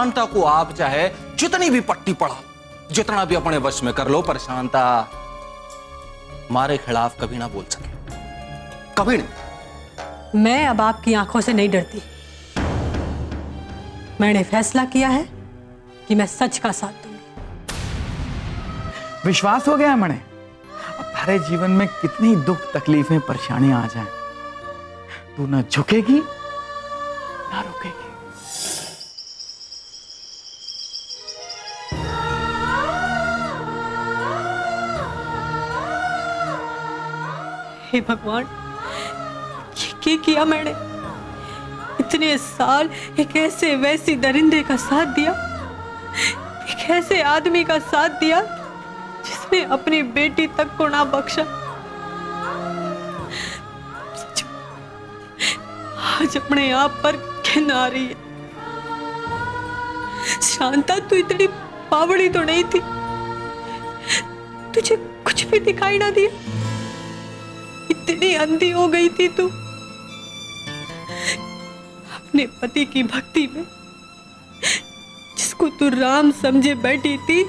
शांता को आप चाहे जितनी भी पट्टी पढ़ाओ, जितना भी अपने वश में कर लो, पर शांता हमारे खिलाफ कभी ना बोल सके, कभी नहीं। मैं अब आपकी आंखों से नहीं डरती। मैंने फैसला किया है कि मैं सच का साथ दूंगी। विश्वास हो गया मने, अब तारे जीवन में कितनी दुख तकलीफें परेशानियां आ जाएं, तू ना झुकेगी ना रुकेगी। हे भगवान, ये किया मैंने? इतने साल एक ऐसे वैसी दरिंदे का साथ दिया, एक ऐसे आदमी का साथ दिया जिसने अपनी बेटी तक को ना बख्शा। आज अपने आप पर घिन आ रही है। शांता, तू इतनी पावड़ी तो नहीं थी, तुझे कुछ भी दिखाई ना दिया, इतनी अंधी हो गई थी तू। अपने पति की भक्ति में जिसको तू राम समझे बैठी थी,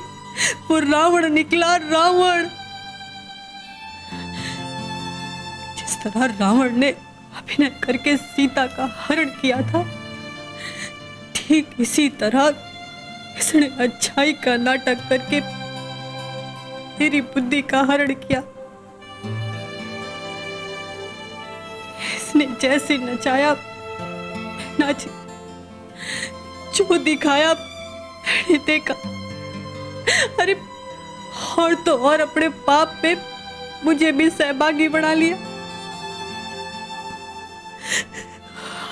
वो रावण निकला, रावण। जिस तरह रावण ने अभिनय करके सीता का हरण किया था, ठीक इसी तरह इसने अच्छाई का नाटक करके मेरी बुद्धि का हरण किया। इसने जैसे नचाया नाच, जो दिखाया मैंने देखा। अरे और तो और अपने पाप में मुझे भी सहभागी बना लिया।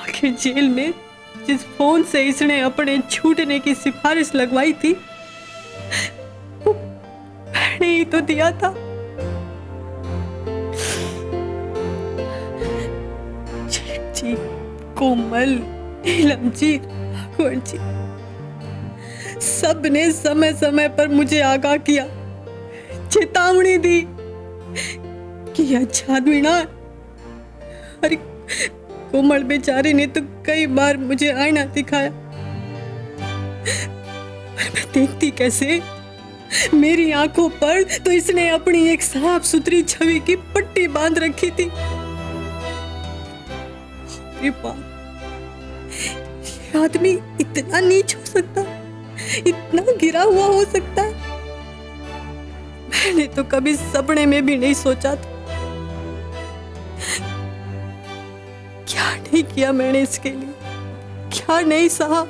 आखिर जेल में जिस फोन से इसने अपने छूटने की सिफारिश लगवाई थी, वो मैंने ही तो दिया था। जी, कोमल, नीलम जी, राघवन जी, सब ने समय समय पर मुझे आगाह किया, चेतावनी दी कि यह अच्छा आदमी ना। अरे कोमल बेचारी ने तो कई बार मुझे आईना दिखाया, पर मैं देखती कैसे? मेरी आंखों पर तो इसने अपनी एक साफ सुथरी छवि की पट्टी बांध रखी थी। ये आदमी इतना नीच हो सकता, इतना गिरा हुआ हो सकता है? मैंने तो कभी सपने में भी नहीं सोचा था। क्या नहीं किया मैंने इसके लिए, क्या नहीं सहा,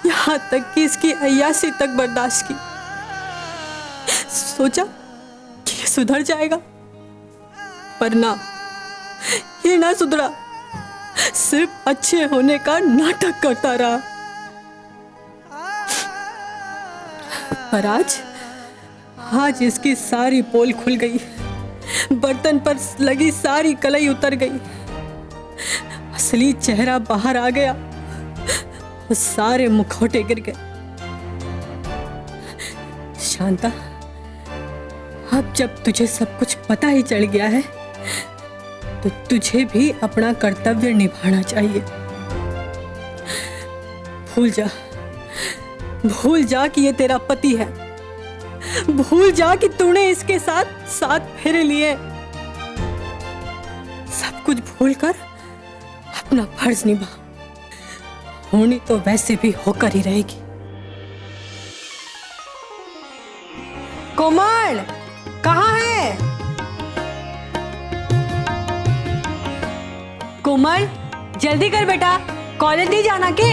यहां तक कि इसकी अय्यासी तक बर्दाश्त की। सोचा कि ये सुधर जाएगा, पर ना, ये ना सुधरा, सिर्फ अच्छे होने का नाटक करता रहा। पर आज इसकी सारी पोल खुल गई, बर्तन पर लगी सारी कलई उतर गई, असली चेहरा बाहर आ गया, सारे मुखौटे गिर गए। शांता, अब जब तुझे सब कुछ पता ही चल गया है, तो तुझे भी अपना कर्तव्य निभाना चाहिए। भूल जा कि ये तेरा पति है, भूल जा कि तूने इसके साथ 7 फेरे लिए। सब कुछ भूलकर अपना फर्ज निभा, होनी तो वैसे भी होकर ही रहेगी। कोमल, कहाँ है? कोमल, जल्दी कर बेटा, कॉलेज नहीं जाना के?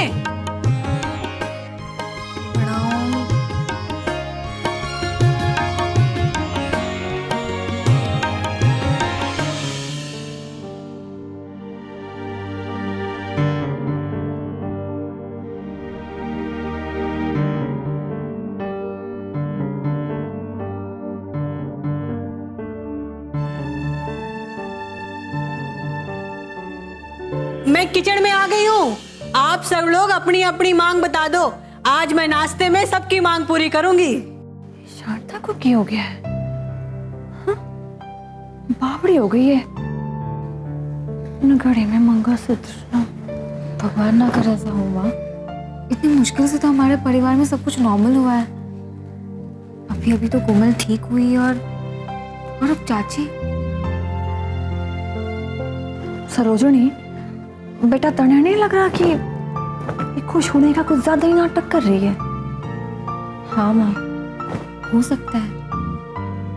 मैं किचन में आ गई हूँ, आप सब लोग अपनी अपनी मांग बता दो। आज मैं नाश्ते में सबकी मांग पूरी करूंगी। शारदा को क्या हो गया है? हाँ? बावड़ी हो गई है। न घड़ी में मंगलसूत्र, भगवान ना करे ऐसा हुआ। इतनी मुश्किल से तो हमारे परिवार में सब कुछ नॉर्मल हुआ है। अभी अभी तो कोमल ठीक हुई और अब चाची। सरोजनी बेटा, तने नहीं लग रहा कि ये खुश होने का कुछ ज्यादा ही नाटक कर रही है? हाँ माँ, हो सकता है।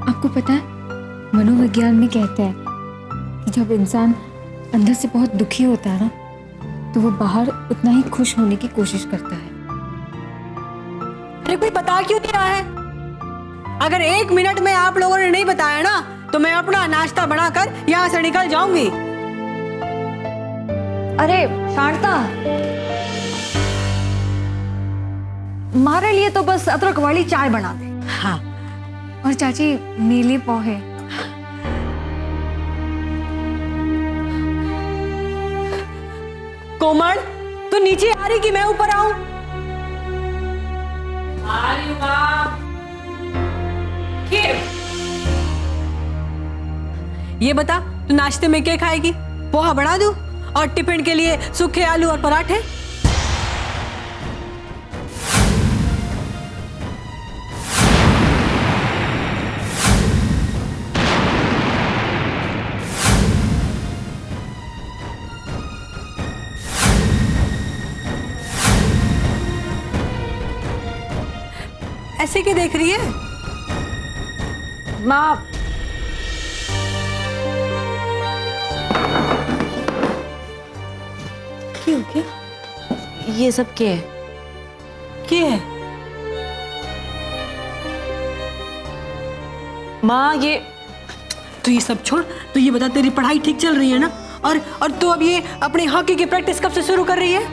आपको पता है, मनोविज्ञान में कहते हैं कि जब इंसान अंदर से बहुत दुखी होता है ना, तो वो बाहर उतना ही खुश होने की कोशिश करता है। अरे कोई बता क्यों नहीं रहा है? अगर 1 मिनट में आप लोगों ने नहीं बताया ना, तो मैं अपना नाश्ता बनाकर यहाँ से निकल जाऊंगी। अरे शांता, हमारे लिए तो बस अदरक वाली चाय बना दे। हाँ, और चाची नीली पोहे। कोमल, तू नीचे आ रही कि मैं ऊपर आऊं? ये बता, तू नाश्ते में क्या खाएगी? पोहा बना दूं और टिफिन के लिए सूखे आलू और पराठे? ऐसे क्या देख रही है? माँ, क्यों क्या? ये सब क्या है? क्या है? माँ ये तू ये सब छोड़, तू ये बता, तेरी पढ़ाई ठीक चल रही है ना? और तू अब ये अपनी हॉकी की प्रैक्टिस कब से शुरू कर रही है?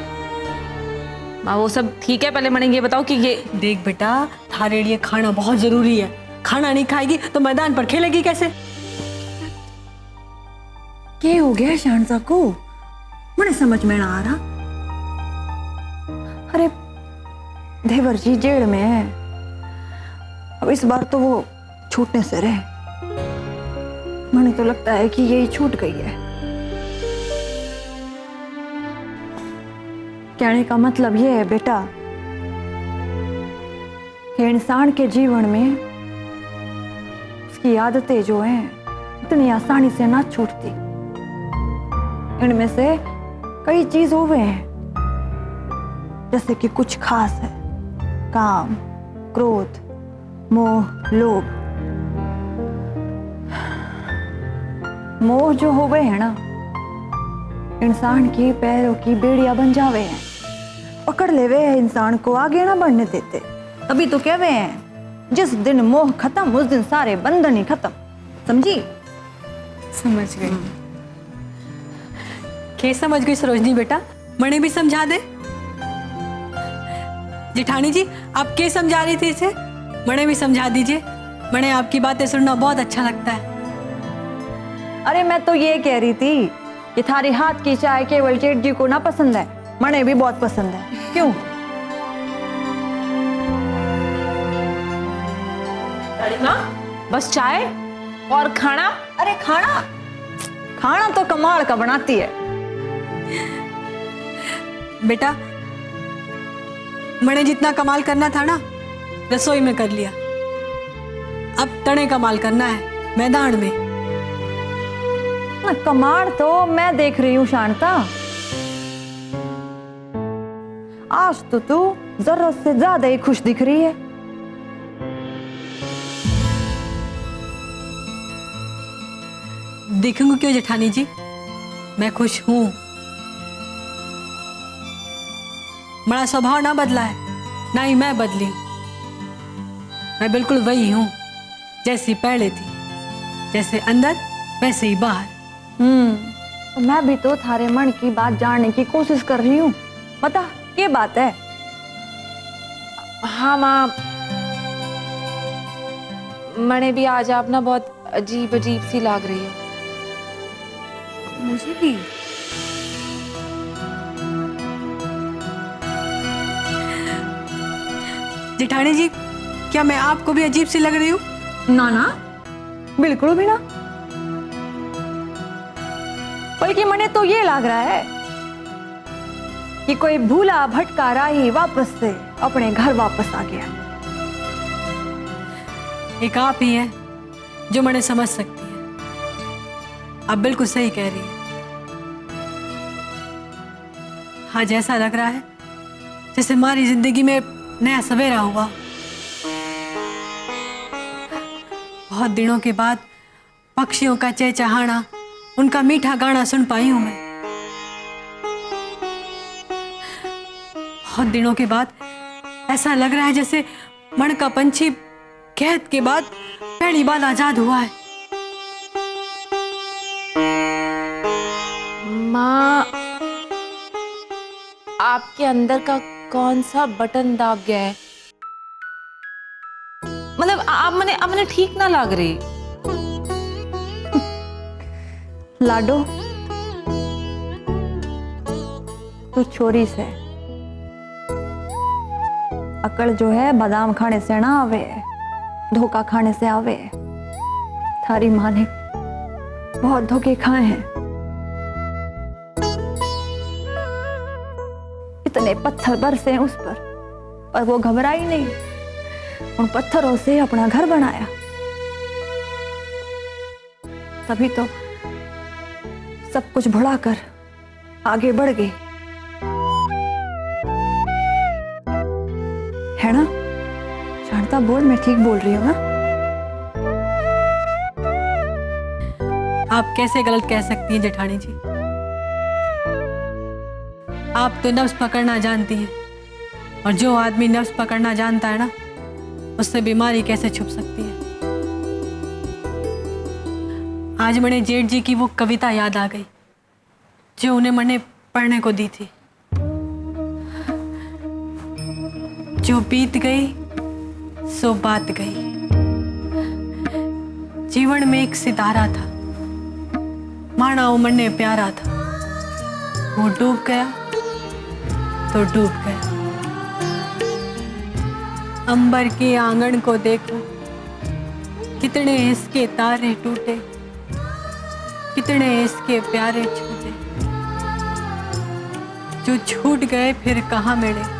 माँ वो सब ठीक है, पहले मैंने ये बताओ कि ये देख बेटा, थारे लिए खाना बहुत जरूरी है। खाना नहीं खाएगी तो मैदान पर खेलेगी कैसे? क्या हो गया शांता को? मुझे समझ में ना आ रहा। अरे देवर जी जेल में है, अब इस बार तो वो छूटने से रहे। मुझे तो लगता है कि यही छूट गई है। कहने का मतलब ये है बेटा कि इंसान के जीवन में उसकी आदतें जो हैं इतनी आसानी से ना छूटती। इनमें से कई चीज हुए हैं, जैसे कि कुछ खास है, काम, क्रोध, मोह, लोभ। मोह जो हुए हैं ना, इंसान की पैरों की बेड़ियां बन जावे हैं, पकड़ ले वे इंसान को आगे ना बढ़ने देते। तभी तो कहवे हैं, जिस दिन मोह खत्म उस दिन सारे बंधन ही खत्म। समझी? समझ गई। क्या समझ गई सरोजनी बेटा? मने भी समझा दे। जेठानी जी, आप क्या समझा रही थी इसे? मने भी समझा दीजिए। मने आपकी बातें सुनना बहुत अच्छा लगता है। अरे मैं तो ये कह रही थी कि थारी हाथ की चाय केवल जेठ जी को ना पसंद है, मने भी बहुत पसंद है। क्यों? बस चाय और खाना? अरे खाना, खाना तो कमाल का बनाती है बेटा, मने जितना कमाल करना था ना, रसोई में कर लिया। अब तने कमाल करना है मैदान में। ना कमाल तो मैं देख रही हूँ शांता। आज तो तू जरूरत से ज्यादा ही खुश दिख रही है। देखूंगी क्यों जेठानी जी, मैं खुश हूं। मेरा स्वभाव ना बदला है, ना ही मैं बदली। मैं बिल्कुल वही हूं जैसी पहले थी, जैसे अंदर वैसे ही बाहर। तो मैं भी तो थारे मन की बात जानने की कोशिश कर रही हूँ। बता क्या बात है? हाँ माँ, मने भी आज आप ना बहुत अजीब अजीब सी लाग रही है। मुझे भी। जेठानी जी, क्या मैं आपको भी अजीब सी लग रही हूँ? ना ना, बिल्कुल भी ना। बल्कि मने तो ये लग रहा है कि कोई भूला भटका राही वापस से अपने घर वापस आ गया। एक आप ही है जो मैंने समझ सकती है। आप बिल्कुल सही कह रही है। आज ऐसा लग रहा है जैसे हमारी जिंदगी में नया सवेरा हुआ। बहुत दिनों के बाद पक्षियों का चहचहाना, उनका मीठा गाना सुन पाई हूं मैं। बहुत दिनों के बाद ऐसा लग रहा है जैसे मन का पंछी कैद के बाद पहली बार आजाद हुआ है। माँ, आपके अंदर का कौन सा बटन दाब गया है? मतलब आप मैंने ठीक ना लग रही। लाडो, तू छोरी से अकड़ जो है बादाम खाने से ना आवे, धोखा खाने से आवे। थारी माँ ने बहुत धोखे खाए हैं। इतने पत्थर बरसे उस पर वो घबराई नहीं। उन पत्थरों से अपना घर बनाया। तभी तो सब कुछ भुलाकर आगे बढ़ गई, है ना? शांता बोल, मैं ठीक बोल रही हूँ ना? आप कैसे गलत कह सकती हैं जेठानी जी? आप तो नफ्स पकड़ना जानती हैं, और जो आदमी नफ्स पकड़ना जानता है ना, उससे बीमारी कैसे छुप सकती है। आज मैंने जेठ जी की वो कविता याद आ गई जो उन्हें मैंने पढ़ने को दी थी। जो बीत गई सो बात गई। जीवन में एक सितारा था, माना उमड़ने प्यारा था। वो डूब गया तो डूब गया। अंबर के आंगन को देखो, कितने इसके तारे टूटे, कितने इसके प्यारे छूटे। जो छूट गए फिर कहाँ मिले,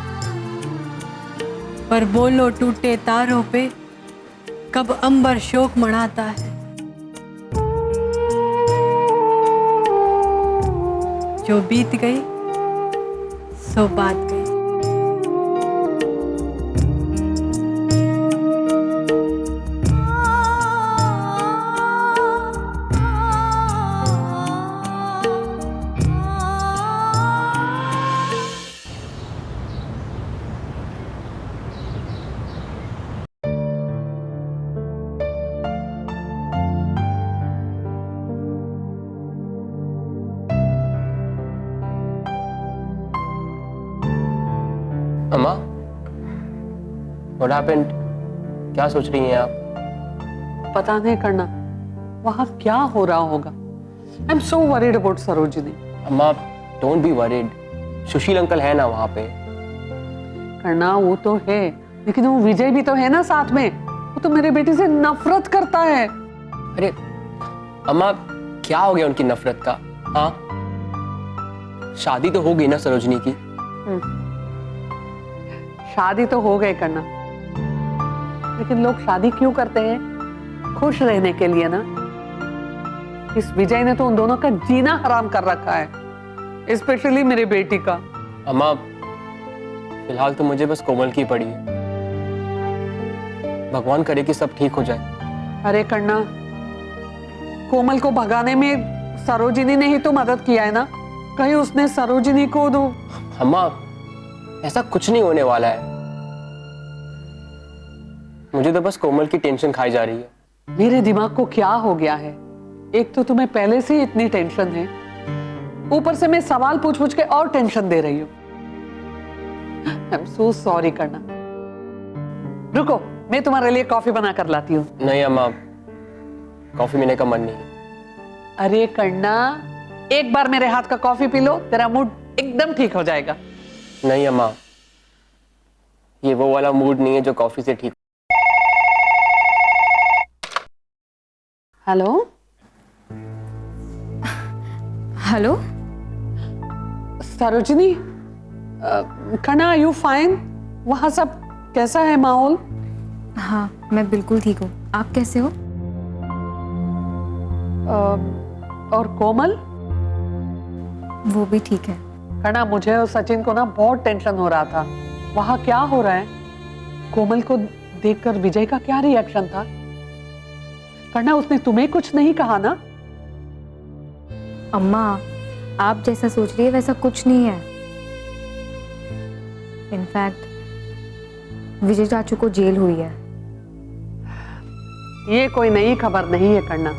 पर बोलो टूटे तारों पे कब अंबर शोक मनाता है। जो बीत गई सो बात गई। अम्मा, what happened? क्या सोच रही हैं आप? पता नहीं करना वहां क्या हो रहा होगा। I am so worried about Sarojini. Amma, don't be worried. Sushil uncle है ना वहां पे। करना वो तो है, लेकिन वो विजय भी तो है ना साथ में। वो तो मेरे बेटे से नफरत करता है। अरे अम्मा, क्या हो गया उनकी नफरत का? हाँ, शादी तो हो गई ना सरोजिनी की। शादी तो हो गए करना, लेकिन लोग शादी क्यों करते हैं? खुश रहने के लिए ना। इस विजय ने तो उन दोनों का जीना हराम कर रखा है, स्पेशली मेरे बेटी का। अम्मा, फिलहाल तो मुझे बस कोमल की पड़ी है। भगवान करे कि सब ठीक हो जाए। अरे करना, कोमल को भगाने में सरोजिनी ने ही तो मदद किया है ना। कहीं उसने सरोजिनी को दो। अम्मा, ऐसा कुछ नहीं होने वाला है। मुझे तो बस कोमल की टेंशन खाई जा रही है। मेरे दिमाग को क्या हो गया है? एक तो तुम्हें पहले से ही इतनी टेंशन है, ऊपर से मैं सवाल पूछ पूछ के और टेंशन दे रही हूँ। आई एम सो सॉरी करना। रुको, मैं तुम्हारे लिए कॉफी बना कर लाती हूँ। नहीं अम्मा, कॉफी पीने का मन नहीं। अरे करना, एक बार मेरे हाथ का कॉफी पी लो, तेरा मूड एकदम ठीक हो जाएगा। नहीं अम्मा, ये वो वाला मूड नहीं है जो कॉफी से ठीक। हेलो हेलो, सरोजिनी, कणा, यू फाइन? वहां सब कैसा है माहौल? हाँ, मैं बिल्कुल ठीक हूँ। आप कैसे हो? और कोमल? वो भी ठीक है। कणा, मुझे और सचिन को ना बहुत टेंशन हो रहा था। वहां क्या हो रहा है? कोमल को देखकर विजय का क्या रिएक्शन था? कणा, उसने तुम्हें कुछ नहीं कहा ना? अम्मा, आप जैसा सोच रही है वैसा कुछ नहीं है। इनफैक्ट विजय चाचू को जेल हुई है। ये कोई नई खबर नहीं है कणा।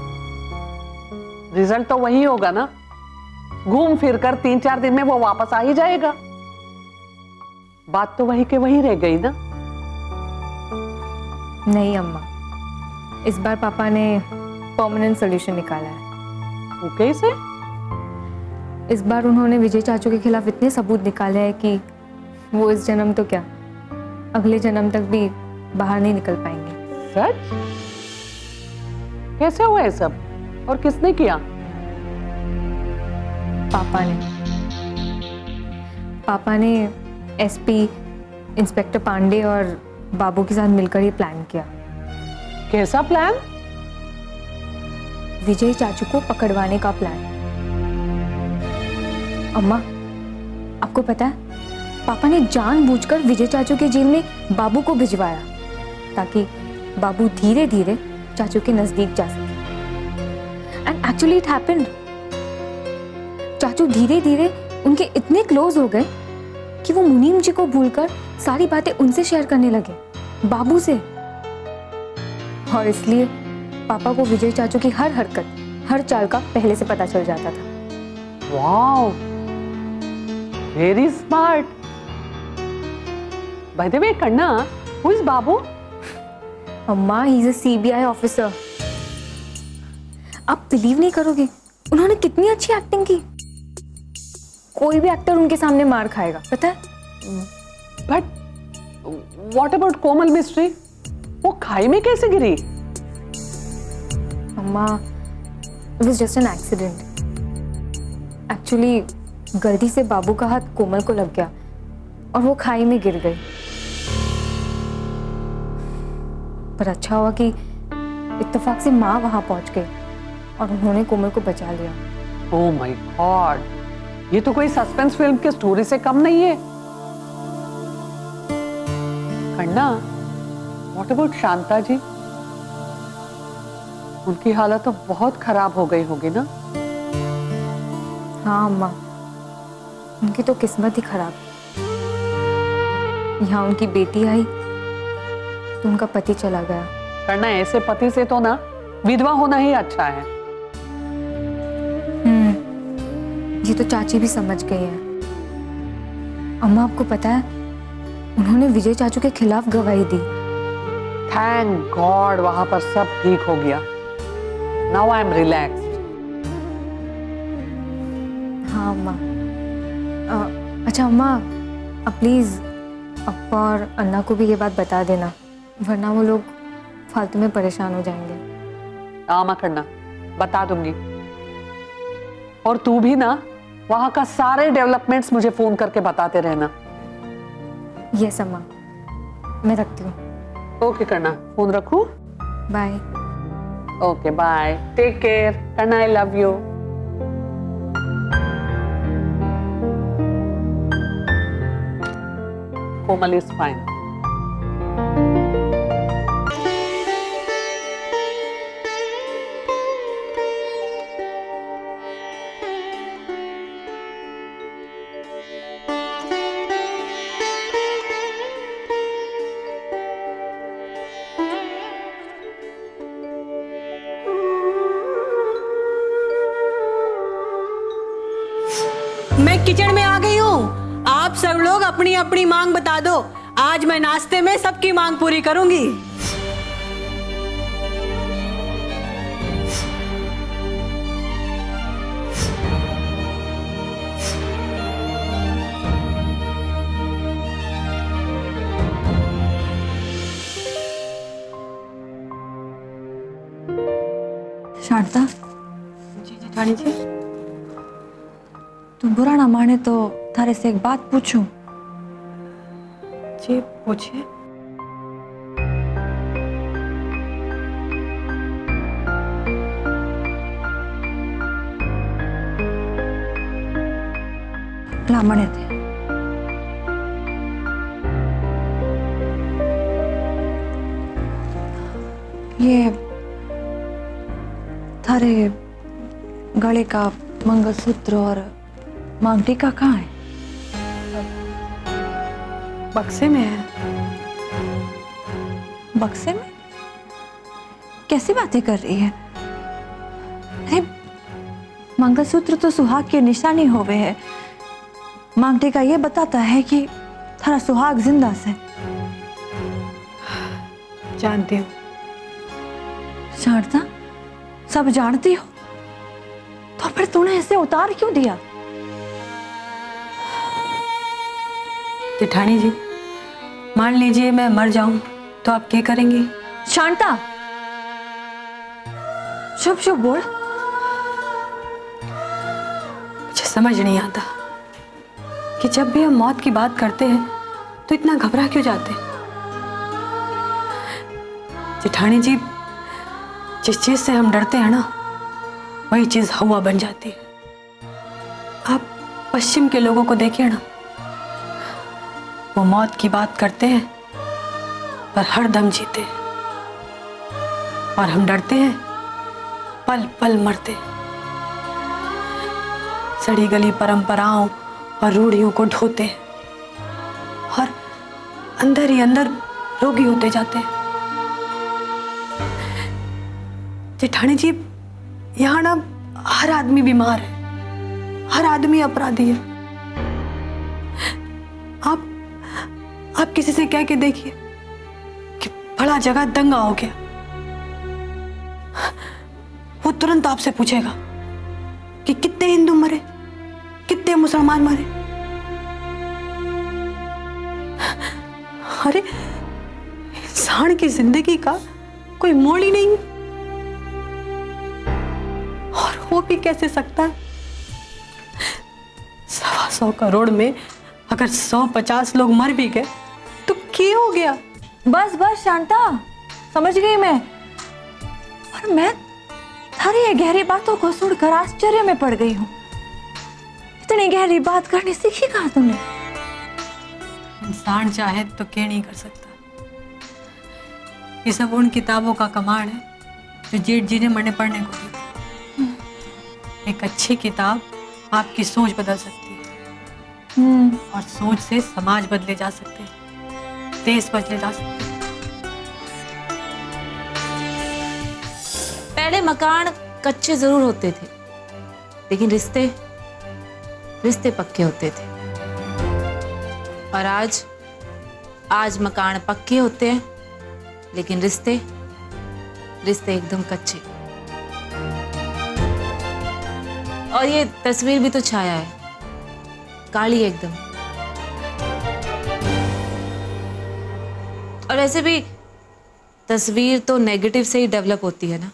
रिजल्ट तो वही होगा ना। घूम फिर कर 3-4 दिन में वो वापस आ ही जाएगा। बात तो वही के वही रह गई ना। नहीं अम्मा, इस बार पापा ने परमानेंट सॉल्यूशन निकाला है। वो कैसे? इस बार उन्होंने विजय चाचू के खिलाफ इतने सबूत निकाले हैं कि वो इस जन्म तो क्या, अगले जन्म तक भी बाहर नहीं निकल पाएंगे। सच? कैसे हुआ है सब और किसने किया? पापा ने एसपी इंस्पेक्टर पांडे और बाबू के साथ मिलकर ये प्लान किया। कैसा प्लान? विजय चाचू को पकड़वाने का प्लान। अम्मा, आपको पता है पापा ने जानबूझकर विजय चाचू के जेल में बाबू को भिजवाया ताकि बाबू धीरे धीरे चाचू के नजदीक जा सके। And actually it happened. चाचू धीरे धीरे उनके इतने क्लोज हो गए कि वो मुनीम जी को भूलकर सारी बातें उनसे शेयर करने लगे, बाबू से। और इसलिए पापा को विजय चाचू की हर हरकत, हर चाल का पहले से पता चल जाता था। Wow, very smart. By the way कन्ना, हु इज बाबू? अम्मा, he is a CBI officer. आप बिलीव नहीं करोगे, उन्होंने कितनी अच्छी एक्टिंग की। कोई भी एक्टर उनके सामने मार खाएगा, पता है? But what about Komal mystery? वो खाई में कैसे गिरी? अम्मा, it was just an accident. Actually गलती से बाबू का हाथ कोमल को लग गया और वो खाई में गिर गई। पर अच्छा हुआ कि इत्तेफाक से माँ वहां पहुंच गई और उन्होंने कोमल को बचा लिया। ओह माय गॉड, ये तो कोई सस्पेंस फिल्म की स्टोरी से कम नहीं है। कन्ना, व्हाट अबाउट शांता जी? उनकी हालत तो बहुत खराब हो गई होगी ना? हाँ अम्मा, उनकी तो किस्मत ही खराब। यहाँ उनकी बेटी आई तो उनका पति चला गया। कन्ना, ऐसे पति से तो ना विधवा होना ही अच्छा है। ये तो चाची भी समझ गई है। अम्मा, आपको पता है उन्होंने विजय चाचू के खिलाफ गवाही दी। थैंक गॉड, वहां पर सब ठीक हो गया। Now I am relaxed. हाँ अम्मा। अच्छा अम्मा, अब प्लीज अप्पा और अन्ना को भी ये बात बता देना, वरना वो लोग फालतू में परेशान हो जाएंगे। आमा करना, बता दूंगी। और तू भी ना वहां का सारे डेवलपमेंट्स मुझे फोन करके बताते रहना। यस अम्मा, मैं रखती हूँ। ओके करना, फोन रखूं? Bye. Okay bye, take care करना, I love you. Komal is fine. मैं किचन में आ गई हूँ। आप सब लोग अपनी अपनी मांग बता दो। आज मैं नाश्ते में सबकी मांग पूरी करूंगी। शारदा, जी जेठानी जी। तू बुरा ना माने तो थारे से एक बात पूछूं? जी पूछिए। लामणे थे ये थारे गले का मंगलसूत्र और मांग टीका कहाँ है? बक्से में है। बक्से में? कैसी बातें कर रही है? अरे मंगलसूत्र तो सुहाग की निशानी होवे है। मांग टीका ये बताता है कि थारा सुहाग जिंदा से। जानती हूँ। शारदा, सब जानती हो तो फिर तूने इसे उतार क्यों दिया? जेठानी जी, मान लीजिए मैं मर जाऊं तो आप क्या करेंगी? शांता, शुभ शुभ बोल। मुझे समझ नहीं आता कि जब भी हम मौत की बात करते हैं तो इतना घबरा क्यों जाते हैं। जेठानी जी, जिस चीज से हम डरते हैं ना, वही चीज हवा बन जाती है। आप पश्चिम के लोगों को देखिए ना, वो मौत की बात करते हैं पर हर दम जीते हैं, और हम डरते हैं, पल पल मरते हैं। सड़ी गली परंपराओं और रूढ़ियों को ढोते हैं और अंदर ही अंदर रोगी होते जाते हैं। जेठानी जी, यहाँ ना हर आदमी बीमार है, हर आदमी अपराधी है। आप किसी से कह के देखिए कि बड़ा जगह दंगा हो गया, वो तुरंत आपसे पूछेगा कि कितने हिंदू मरे, कितने मुसलमान मरे। अरे इंसान की जिंदगी का कोई मोड़ ही नहीं, और हो भी कैसे सकता है? 125 करोड़ में अगर 150 लोग मर भी गए तो क्या हो गया? बस बस शांता, समझ गई मैं। और मैं थारी ये गहरी बातों को सुनकर आश्चर्य में पड़ गई हूँ। इतनी गहरी बात करनी सीखी कहाँ तुमने? इंसान चाहे तो क्या नहीं कर सकता। ये सब उन किताबों का कमाल है जो जेठ जी ने मैंने पढ़ने को दी थी। एक अच्छी किताब आपकी सोच बदल सकती है, और सोच से समाज बदले जा सकते हैं, देश बदले जा सकते हैं। पहले मकान कच्चे जरूर होते थे, लेकिन रिश्ते पक्के होते थे। और आज मकान पक्के होते हैं, लेकिन रिश्ते एकदम कच्चे। और ये तस्वीर भी तो छाया है, काली एकदम। और ऐसे भी तस्वीर तो नेगेटिव से ही डेवलप होती है ना।